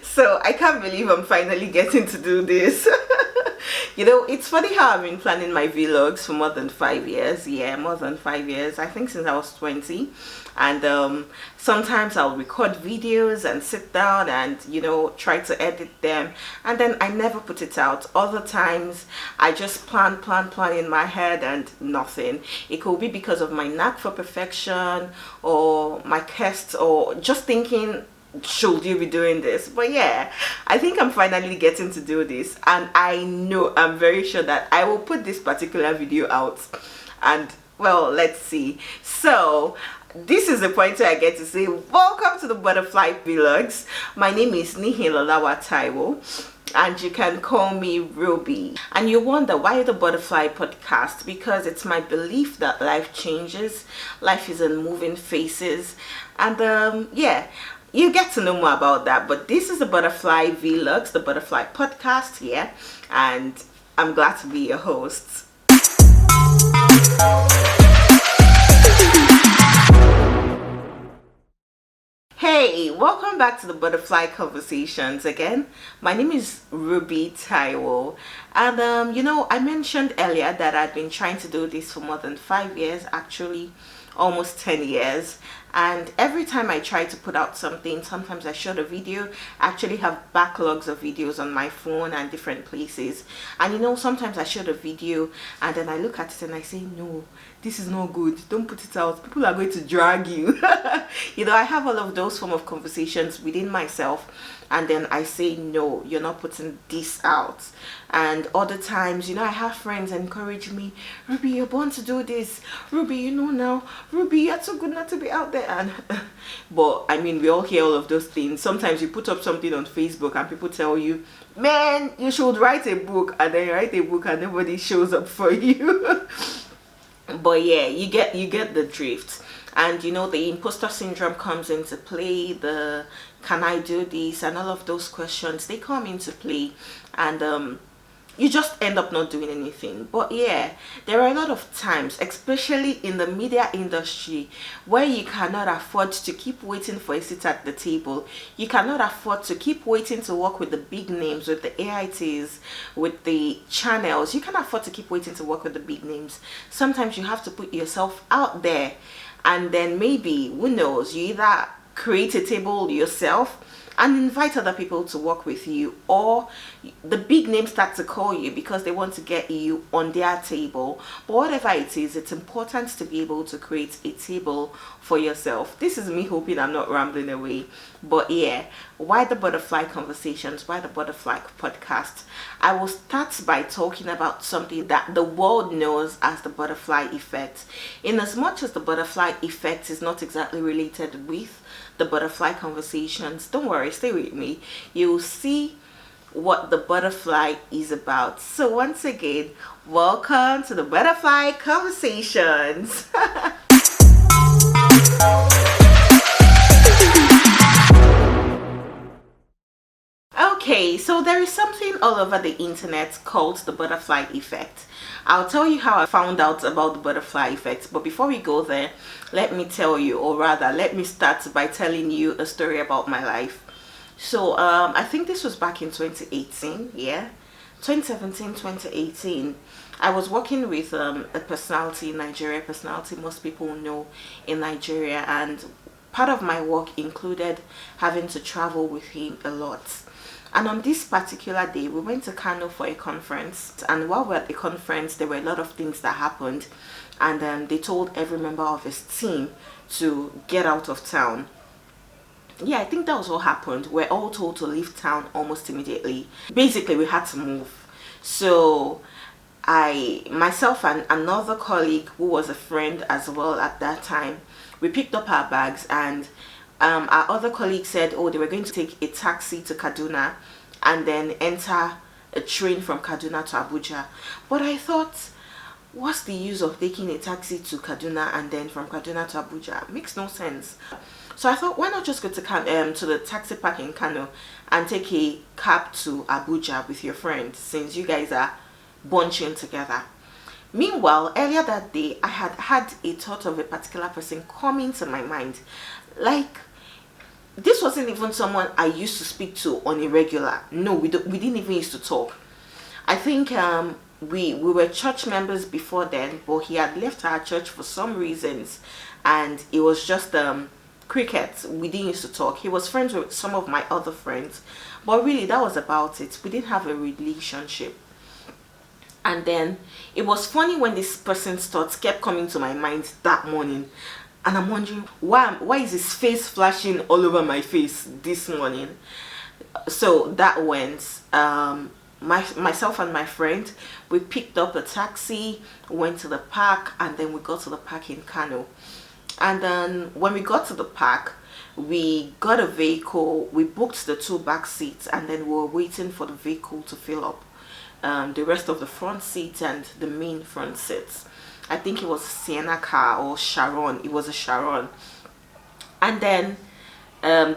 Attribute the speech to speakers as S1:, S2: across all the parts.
S1: So I can't believe I'm finally getting to do this. It's funny how I've been planning my vlogs for more than 5 years. Yeah, more than 5 years. I think since I was 20. And sometimes I'll record videos and sit down and, try to edit them. And then I never put it out. Other times I just plan in my head and nothing. It could be because of my knack for perfection or my quest or just thinking, should you be doing this? But yeah, I think I'm finally getting to do this, and I'm very sure that I will put this particular video out. And well, let's see. So this is the point where I get to say welcome to the Butterfly Vlogs. My name is Nihilolawa Taiwo, and you can call me Ruby. And you wonder why the Butterfly Podcast? Because it's my belief that life changes, life is in moving phases, and yeah, you get to know more about that. But this is the Butterfly Vlogs, the Butterfly Podcast here, and I'm glad to be your host. Hey, welcome back to the Butterfly Conversations again. My name is Ruby Taiwo, and I mentioned earlier that I've been trying to do this for more than 5 years, actually almost 10 years. And every time I try to put out something, sometimes I shoot a video. I actually have backlogs of videos on my phone and different places. And sometimes I shoot a video and then I look at it and I say, no, this is not good. Don't put it out. People are going to drag you. I have all of those form of conversations within myself. And then I say, no, you're not putting this out. And other times, I have friends encourage me, Ruby, you're born to do this. Ruby, now, Ruby, you're too good not to be out there. And but I mean, we all hear all of those things. Sometimes you put up something on Facebook and people tell you, man, you should write a book. And then you write a book and nobody shows up for you. But yeah, you get the drift. And the imposter syndrome comes into play, the can I do this, and all of those questions, they come into play, and you just end up not doing anything. But yeah, there are a lot of times, especially in the media industry, where you cannot afford to keep waiting for a seat at the table. You cannot afford to keep waiting to work with the big names, with the AITs, with the channels. You can't afford to keep waiting to work with the big names. Sometimes you have to put yourself out there. And then maybe, who knows, you either create a table yourself and invite other people to work with you, or the big names start to call you because they want to get you on their table. But whatever it is, it's important to be able to create a table for yourself. This is me hoping I'm not rambling away. But yeah, why the Butterfly Conversations? Why the Butterfly Podcast? I will start by talking about something that the world knows as the butterfly effect. In as much as the butterfly effect is not exactly related with the Butterfly Conversations, don't worry, stay with me. You'll see what the butterfly is about. So once again, welcome to the Butterfly Conversations. Okay, so there is something all over the internet called the butterfly effect. I'll tell you how I found out about the butterfly effect, but before we go there, let me tell you, or rather, let me start by telling you a story about my life. So, I think this was back in 2018, yeah? 2017, 2018. I was working with a personality in Nigeria, personality most people know in Nigeria, and part of my work included having to travel with him a lot. And on this particular day, we went to Kano for a conference. And while we were at the conference, there were a lot of things that happened. And they told every member of his team to get out of town. Yeah, I think that was what happened. We're all told to leave town almost immediately. Basically, we had to move. So myself and another colleague who was a friend as well at that time, we picked up our bags, and our other colleague said, oh, they were going to take a taxi to Kaduna and then enter a train from Kaduna to Abuja. But I thought, what's the use of taking a taxi to Kaduna and then from Kaduna to Abuja? It makes no sense. So I thought, why not just go to the taxi park in Kano and take a cab to Abuja with your friend, since you guys are bunching together. Meanwhile, earlier that day, I had a thought of a particular person coming to my mind. Like, this wasn't even someone I used to speak to on a regular. No, we didn't even used to talk. I think we were church members before then, but he had left our church for some reasons, and it was just cricket. We didn't used to talk. He was friends with some of my other friends, but really that was about it. We didn't have a relationship. And then it was funny when this person's thoughts kept coming to my mind that morning, and I'm wondering why is his face flashing all over my face this morning. So that went myself and my friend, we picked up a taxi, went to the park, and then we got to the park in Kano. And then when we got to the park, we got a vehicle, we booked the two back seats, and then we were waiting for the vehicle to fill up the rest of the front seats and the main front seats. I think it was a Sienna car or Sharon. It was a Sharon. And then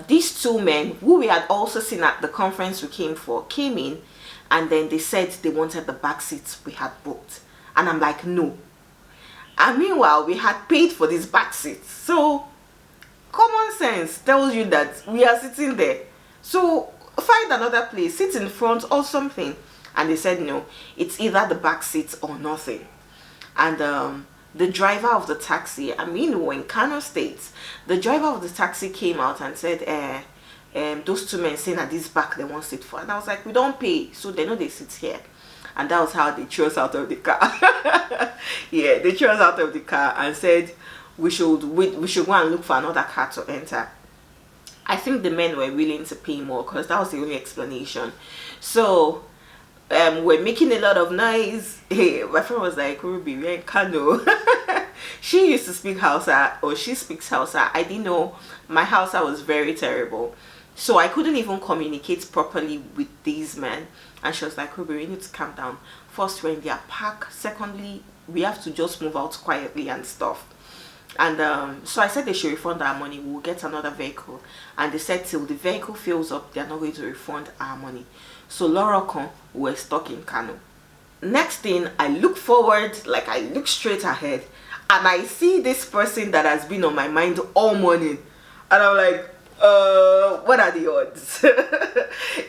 S1: these two men who we had also seen at the conference we came for came in, and then they said they wanted the back seats we had booked, and I'm like, no. And meanwhile we had paid for these back seats, so common sense tells you that we are sitting there, so find another place, sit in front or something. And they said no, it's either the back seats or nothing. And the driver of the taxi, I mean, we were in Kano State, the driver of the taxi came out and said, those two men saying at this back they want sit for. And I was like, we don't pay, so they know they sit here. And that was how they threw us out of the car. Yeah, they threw us out of the car and said we should go and look for another car to enter. I think the men were willing to pay more because that was the only explanation. So we're making a lot of noise. Hey, my friend was like, Ruby, we're in Kano. She used to speak Hausa, or she speaks Hausa. I didn't know. My Hausa was very terrible, so I couldn't even communicate properly with these men. And she was like, Ruby, we need to calm down. First, we're in their park. Secondly, we have to just move out quietly and stuff. And so I said they should refund our money. We'll get another vehicle. And they said till the vehicle fills up, they're not going to refund our money. So Laura were stuck in Kano. Next thing, I look forward, like I look straight ahead, and I see this person that has been on my mind all morning. And I'm like, what are the odds?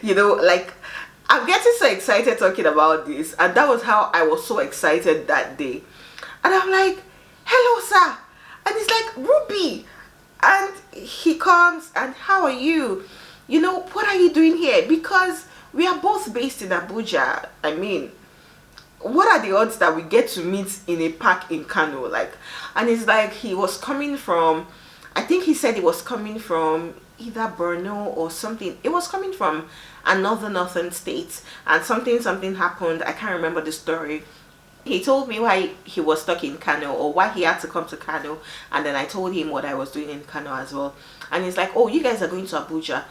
S1: You know, like, I'm getting so excited talking about this. And that was how I was so excited that day. And I'm like, hello, sir. And he's like, Ruby. And he comes, and how are you? You know, what are you doing here? Because we are both based in Abuja. I mean, what are the odds that we get to meet in a park in Kano? Like, and it's like he was coming from, I think he said he was coming from either Borno or something. It was coming from another northern state, and something happened. I can't remember the story. He told me why he was stuck in Kano, or why he had to come to Kano, and then I told him what I was doing in Kano as well. And he's like, oh, you guys are going to Abuja.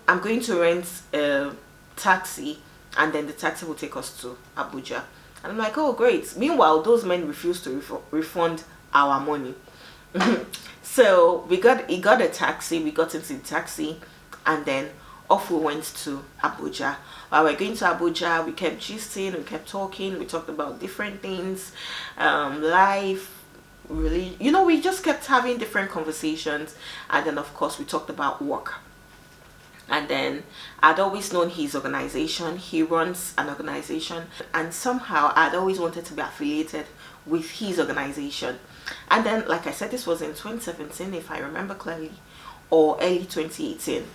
S1: I'm going to rent a taxi, and then the taxi will take us to Abuja. And I'm like, oh, great. Meanwhile, those men refused to refund our money. So he got a taxi, we got into the taxi, and then off we went to Abuja. While we're going to Abuja, we kept gisting, we kept talking, we talked about different things, life, really, you know, we just kept having different conversations. And then of course we talked about work. And then I'd always known his organization. He runs an organization, and somehow I'd always wanted to be affiliated with his organization. And then, like I said, this was in 2017, if I remember clearly, or early 2018.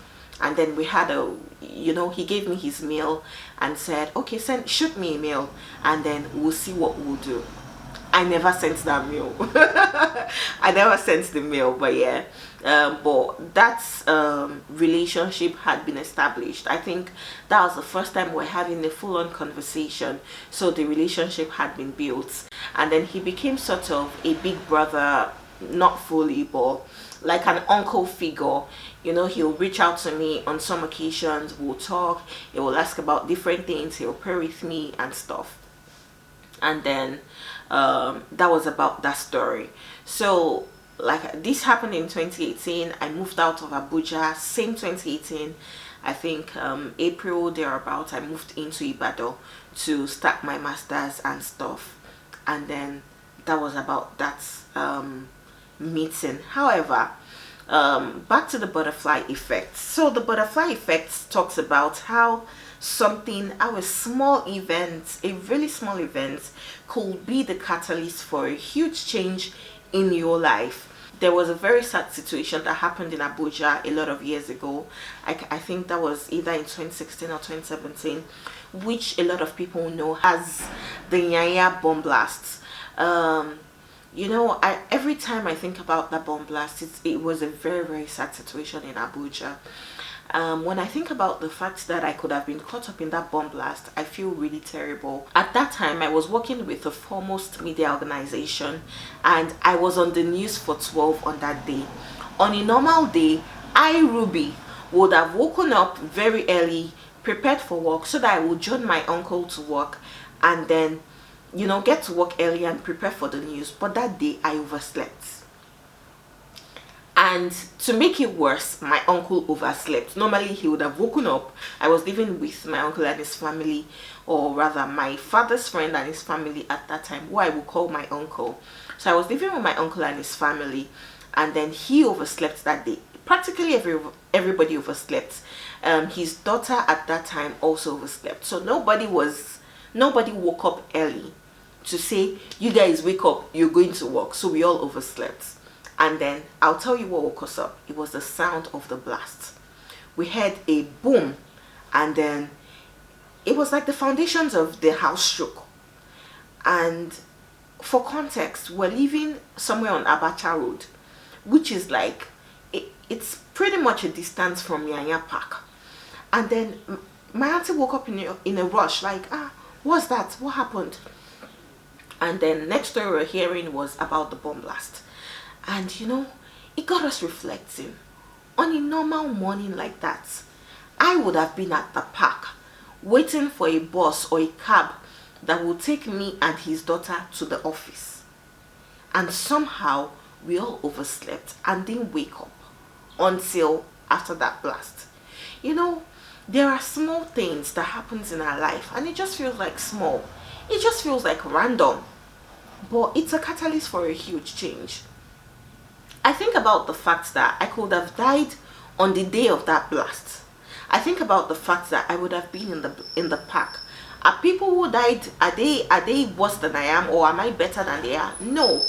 S1: And then we had a, you know, he gave me his mail and said, okay, shoot me a mail, and then we'll see what we'll do. I never sent that mail. I never sent the mail, but yeah. But that relationship had been established. I think that was the first time we're having a full-on conversation. So the relationship had been built. And then he became sort of a big brother, not fully, but like an uncle figure. You know, he'll reach out to me on some occasions, we'll talk, he will ask about different things, he'll pray with me and stuff. And then that was about that story. So like this happened in 2018. I moved out of Abuja, same 2018, I think April thereabout. I moved into Ibadan to start my masters and stuff. And then that was about that meeting. However, Back to the butterfly effect. So the butterfly effect talks about how a small event, a really small event, could be the catalyst for a huge change in your life. There was a very sad situation that happened in Abuja a lot of years ago. I think that was either in 2016 or 2017, which a lot of people know as the Nyanya bomb blast. Every time I think about that bomb blast, it was a very, very sad situation in Abuja. When I think about the fact that I could have been caught up in that bomb blast, I feel really terrible. At that time, I was working with a foremost media organization, and I was on the news for 12 on that day. On a normal day, I, Ruby, would have woken up very early, prepared for work so that I would join my uncle to work, and then get to work early and prepare for the news. But that day I overslept, and to make it worse, my uncle overslept. Normally he would have woken up. I was living with my uncle and his family, or rather my father's friend and his family at that time, who I would call my uncle. So I was living with my uncle and his family, and then he overslept that day. Practically everybody overslept. His daughter at that time also overslept. So nobody woke up early to say, you guys wake up, you're going to work. So we all overslept. And then I'll tell you what woke us up. It was the sound of the blast. We heard a boom, and then it was like the foundations of the house shook. And for context, we're living somewhere on Abacha Road, which is like, it's pretty much a distance from Nyanya Park. And then my auntie woke up in a rush, like, what's that? What happened? And then next story we're hearing was about the bomb blast. And it got us reflecting. On a normal morning like that, I would have been at the park waiting for a bus or a cab that will take me and his daughter to the office. And somehow we all overslept and didn't wake up until after that blast. There are small things that happens in our life, and it just feels like small. It just feels like random, but it's a catalyst for a huge change. I think about the fact that I could have died on the day of that blast. I think about the fact that I would have been in the park. Are people who died, are they worse than I am, or am I better than they are? No.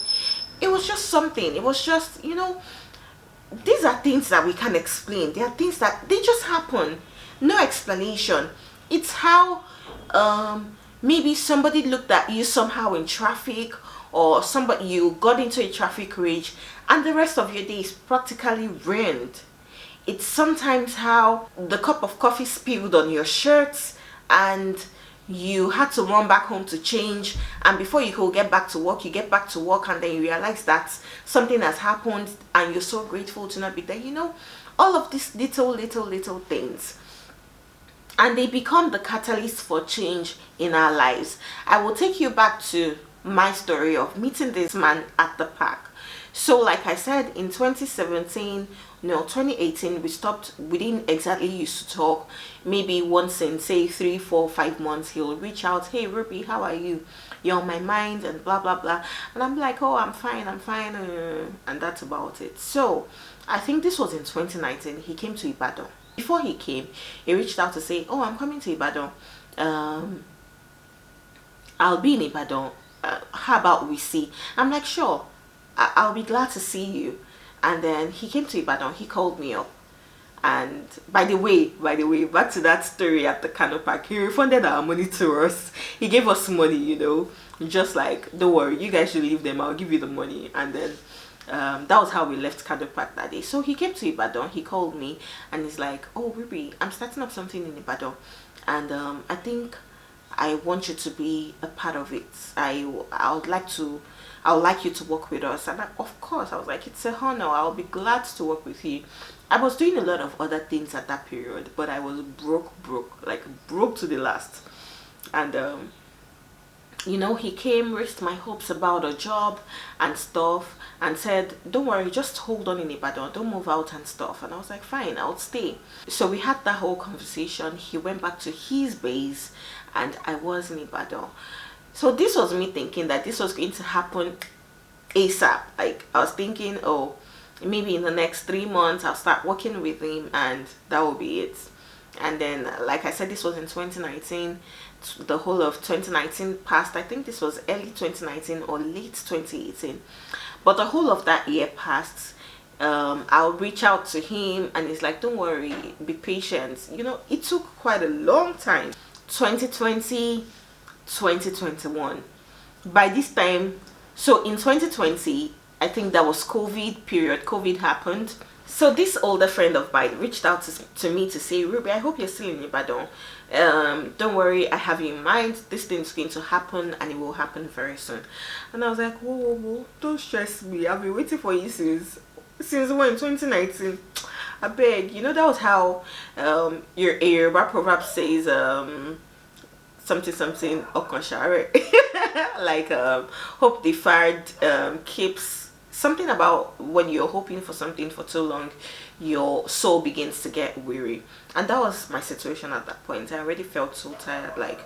S1: It was just something. It was just, these are things that we can't explain. They are things that they just happen. No explanation. It's how maybe somebody looked at you somehow in traffic, or you got into a traffic rage, and the rest of your day is practically ruined. It's sometimes how the cup of coffee spilled on your shirts and you had to run back home to change, and before you could get back to work, you get back to work and then you realize that something has happened and you're so grateful to not be there. All of these little things, and they become the catalyst for change in our lives. I will take you back to my story of meeting this man at the park. So like I said, in 2017, 2018, we didn't exactly used to talk. Maybe once in, say, 3, 4, 5 months, he'll reach out, hey Ruby, how are you? You're on my mind, and blah blah blah. And I'm like, oh, I'm fine, and that's about it. So I think this was in 2019. He came to Ibadan. Before he came, he reached out to say, oh, I'm coming to Ibadan. I'll be in Ibadan. How about we see? I'm like, sure, I'll be glad to see you. And then he came to Ibadan. He called me up, and by the way, back to that story at the Kano Park, he refunded our money to us. He gave us money, just like, don't worry, you guys should leave them, I'll give you the money. And then that was how we left Kano Park that day. So he came to Ibadan. He called me and he's like, oh Ruby, I'm starting up something in Ibadan, and I think I want you to be a part of it. I would like you to work with us. And of course, I was like, it's a honor. I'll be glad to work with you. I was doing a lot of other things at that period, but I was broke to the last. And he came, raised my hopes about a job and stuff, and said, don't worry, just hold on in Ibadan, don't move out and stuff. And I was like, fine, I'll stay. So we had that whole conversation. He went back to his base and I was in Ibadan. So this was me thinking that this was going to happen ASAP. Like, I was thinking, oh, maybe in the next 3 months I'll start working with him, and that will be it. And then, like I said, this was in 2019. The whole of 2019 passed. I think this was early 2019 or late 2018, but the whole of that year passed. I'll reach out to him and he's like, don't worry, be patient. You know, it took quite a long time. 2020, 2021. By this time, so in 2020, I think that was COVID period. COVID happened. So this older friend of mine reached out to me to say, Ruby, I hope you're still in Ibadan. Don't worry, I have you in mind. This thing's going to happen and it will happen very soon. And I was like, whoa, whoa, whoa, don't stress me. I've been waiting for you since when, 2019. I beg. You know, that was how your Yoruba proverb says something okonshare. Like hope deferred keeps, something about when you're hoping for something for too long, your soul begins to get weary. And that was my situation at that point. I already felt so tired. Like,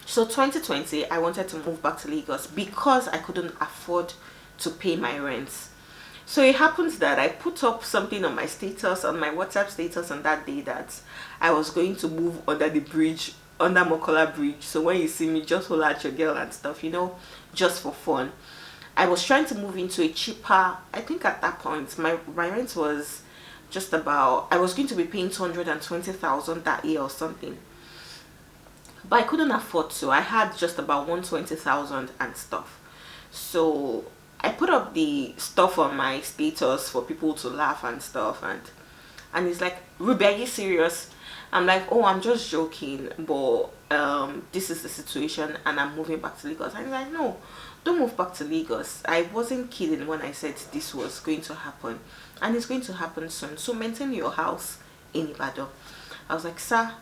S1: so 2020 I wanted to move back to Lagos because I couldn't afford to pay my rent. So it happens that I put up something on my status, on my WhatsApp status on that day, that I was going to move under the bridge, under Mokola Bridge. So when you see me, just hold out your girl and stuff, you know, just for fun. I was trying to move into a cheaper, I think at that point, my rent was just about, I was going to be paying 220,000 that year or something. But I couldn't afford to. I had just about 120,000 and stuff. So I put up the stuff on my status for people to laugh and stuff, and he's like, Ruby, are you serious? I'm like, oh, I'm just joking, but this is the situation and I'm moving back to Lagos. And he's like, no, don't move back to Lagos. I wasn't kidding when I said this was going to happen, and it's going to happen soon. So maintain your house in Ibadan. I was like, sir,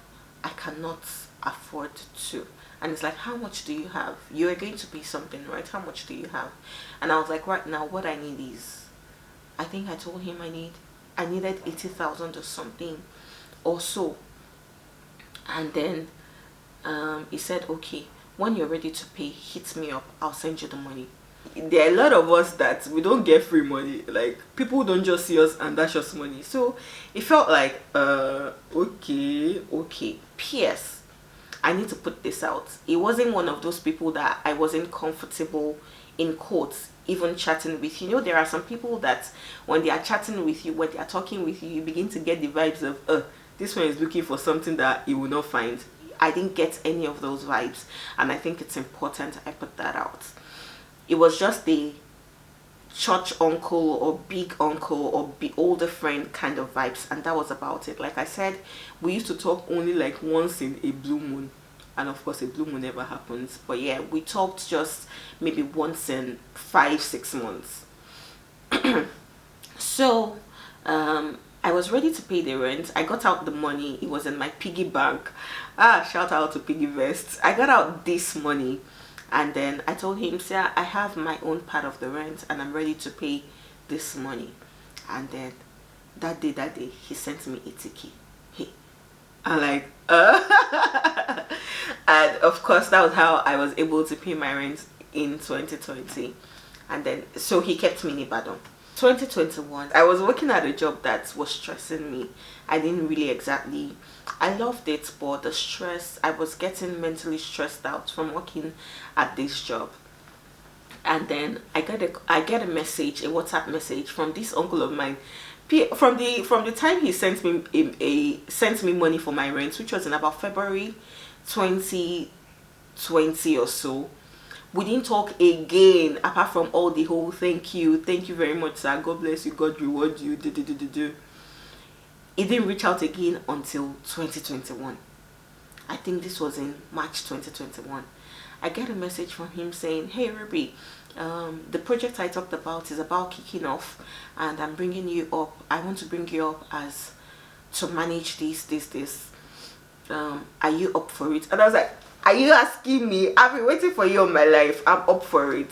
S1: I cannot afford to. And it's like, how much do you have? You are going to pay something, right? How much do you have? And I was like, right now, what I need is, I think I told him I needed 80,000 or something or so. And then he said, okay, when you're ready to pay, hit me up, I'll send you the money. There are a lot of us that we don't get free money. Like, people don't just see us and dash us money. So it felt like, okay. PS, I need to put this out. It wasn't one of those people that I wasn't comfortable, in quotes, even chatting with. You know, there are some people that when they are chatting with you, when they are talking with you, you begin to get the vibes of, this one is looking for something that he will not find. I didn't get any of those vibes, and I think it's important I put that out. It was just the church uncle or big uncle or the older friend kind of vibes, and that was about it. Like I said, we used to talk only like once in a blue moon, and of course a blue moon never happens, but yeah, we talked just maybe once in 5-6 months. So I was ready to pay the rent. I got out the money. It was in my piggy bank. Shout out to Piggy Vest. I got out this money, and then I told him, sir, I have my own part of the rent and I'm ready to pay this money. And then that day he sent me 80k. Hey, I'm like, and of course that was how I was able to pay my rent in 2020. And then so he kept me in Ibadan. 2021, I was working at a job that was stressing me. I didn't really exactly, I loved it, but the stress, I was getting mentally stressed out from working at this job. And then I get a message, a WhatsApp message from this uncle of mine. From the time he sent me money for my rent, which was in about February 2020 or so. We didn't talk again, apart from all the whole thank you very much, sir, God bless you, God reward you, He didn't reach out again until 2021. I think this was in March 2021. I get a message from him saying, hey Ruby, the project I talked about is about kicking off, and I'm bringing you up. I want to bring you up as to manage this. Are you up for it? And I was like, are you asking me? I've been waiting for you all my life. I'm up for it.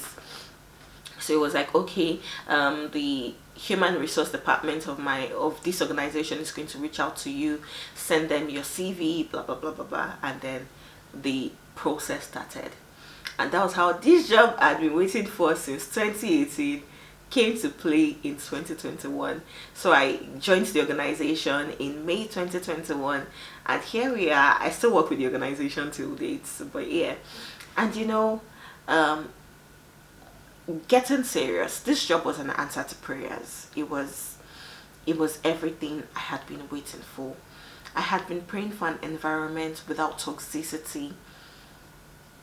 S1: So it was like, okay, the human resource department of this organization is going to reach out to you, send them your CV, blah blah blah blah blah, and then the process started. And that was how this job I'd been waiting for since 2018 came to play in 2021. So I joined the organization in May 2021, and here we are. I still work with the organization till date, but yeah. And um, getting serious, this job was an answer to prayers. It was everything I had been waiting for. I had been praying for an environment without toxicity.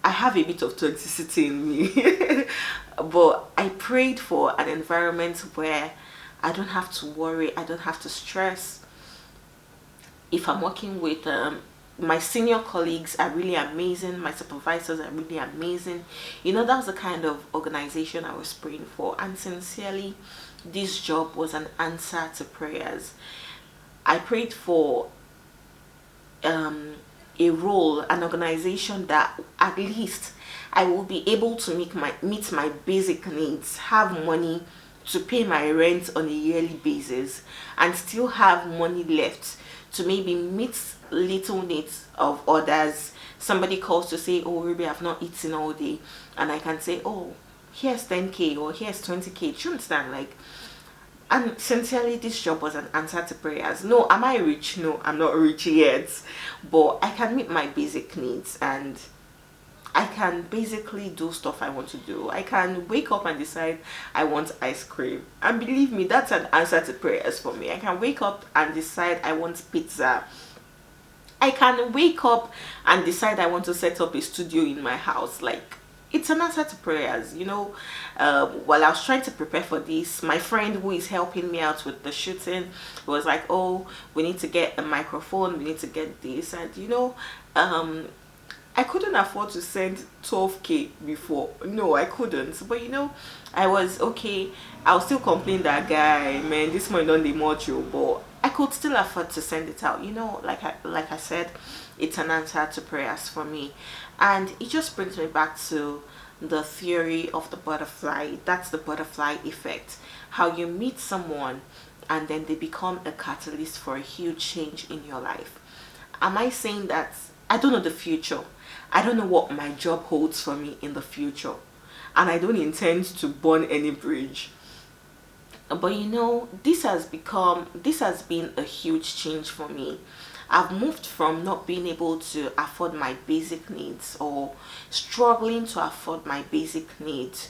S1: I have a bit of toxicity in me, but I prayed for an environment where I don't have to worry, I don't have to stress. If I'm working with my senior colleagues are really amazing, my supervisors are really amazing. That was the kind of organization I was praying for, and sincerely, this job was an answer to prayers. I prayed for a role, an organization that at least I will be able to meet my basic needs, have money to pay my rent on a yearly basis, and still have money left to maybe meet little needs of others. Somebody calls to say, oh Ruby, I've not eaten all day, and I can say, oh, here's 10k or here's 20k. Do you understand? Like, and sincerely, this job was an answer to prayers. No, am I rich? No, I'm not rich yet, but I can meet my basic needs, and I can basically do stuff I want to do. I can wake up and decide I want ice cream, and believe me, that's an answer to prayers for me. I can wake up and decide I want pizza. I can wake up and decide I want to set up a studio in my house. Like, it's an answer to prayers. While I was trying to prepare for this, my friend who is helping me out with the shooting was like, oh, we need to get a microphone, we need to get this, and I couldn't afford to send 12k before. No, I couldn't. But I was okay. I'll still complain that guy, man, this money don't need much, but I could still afford to send it out. Like I said, it's an answer to prayers for me. And it just brings me back to the theory of the butterfly. That's the butterfly effect. How you meet someone and then they become a catalyst for a huge change in your life. Am I saying that I don't know the future? I don't know what my job holds for me in the future, and I don't intend to burn any bridge. But this has been a huge change for me. I've moved from not being able to afford my basic needs, or struggling to afford my basic needs,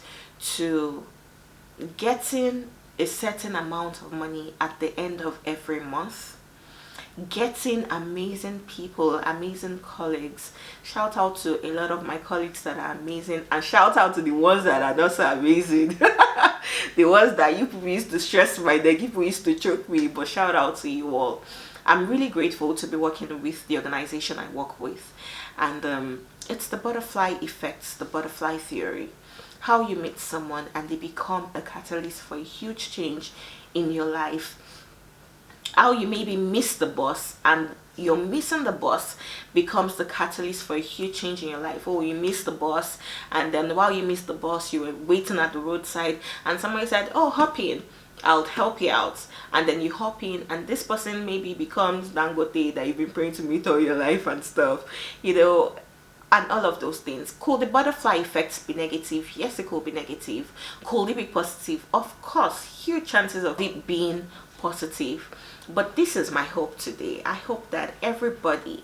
S1: to getting a certain amount of money at the end of every month, getting amazing people, amazing colleagues. Shout out to a lot of my colleagues that are amazing, and shout out to the ones that are not so amazing. The ones that you people used to stress my neck, people used to choke me, but shout out to you all. I'm really grateful to be working with the organization I work with, and it's the butterfly effect, the butterfly theory. How you meet someone and they become a catalyst for a huge change in your life. How you maybe miss the bus, and you're missing the bus becomes the catalyst for a huge change in your life. Oh, you missed the bus, and then while you missed the bus, you were waiting at the roadside, and somebody said, oh, hop in, I'll help you out. And then you hop in, and this person maybe becomes Dangote that you've been praying to meet all your life and stuff, and all of those things. Could the butterfly effects be negative? Yes, it could be negative. Could it be positive? Of course, huge chances of it being positive. But this is my hope today. I hope that everybody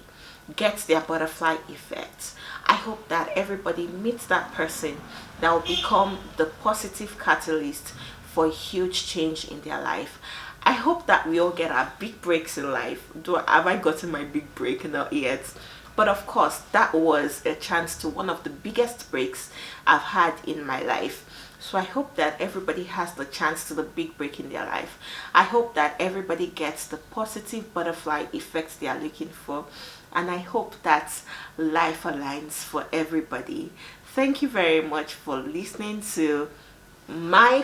S1: gets their butterfly effect. I hope that everybody meets that person that will become the positive catalyst for a huge change in their life. I hope that we all get our big breaks in life. Have I gotten my big break? Not yet. But of course, that was a chance to one of the biggest breaks I've had in my life. So I hope that everybody has the chance to the big break in their life. I hope that everybody gets the positive butterfly effects they are looking for. And I hope that life aligns for everybody. Thank you very much for listening to my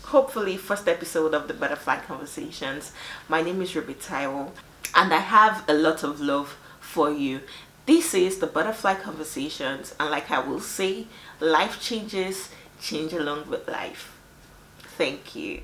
S1: hopefully first episode of the Butterfly Conversations. My name is Ruby Taiwo, and I have a lot of love for you. This is the Butterfly Conversations, and like I will say, life changes change along with life. Thank you.